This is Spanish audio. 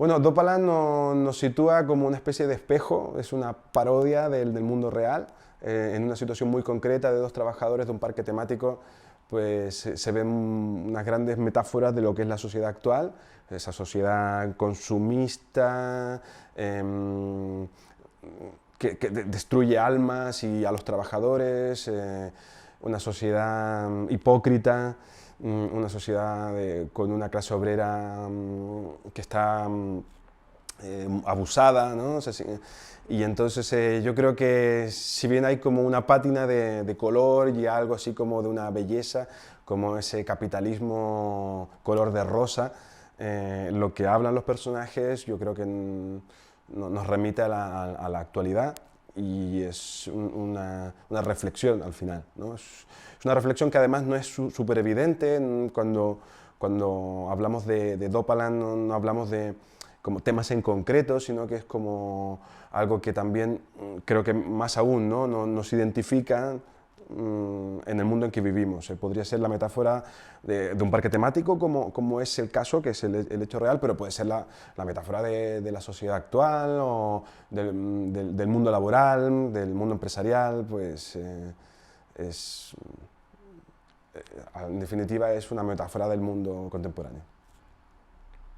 Bueno, Dopaland nos sitúa como una especie de espejo, es una parodia del mundo real, en una situación muy concreta de dos trabajadores de un parque temático. Pues se ven unas grandes metáforas de lo que es la sociedad actual, esa sociedad consumista, que destruye almas y a los trabajadores, una sociedad hipócrita, una sociedad con una clase obrera que está abusada, ¿no? O sea, y entonces yo creo que si bien hay como una pátina de color y algo así como de una belleza, como ese capitalismo color de rosa, lo que hablan los personajes yo creo que nos remite a la actualidad y es una reflexión al final, ¿no? Es una reflexión que además no es súper evidente cuando hablamos de Dopaland, no hablamos de como temas en concreto, sino que es como algo que también creo que más aún nos identifica en el mundo en que vivimos. Podría ser la metáfora de un parque temático, como es el caso, que es el hecho real, pero puede ser la metáfora de la sociedad actual o del mundo laboral, del mundo empresarial. Pues en definitiva es una metáfora del mundo contemporáneo.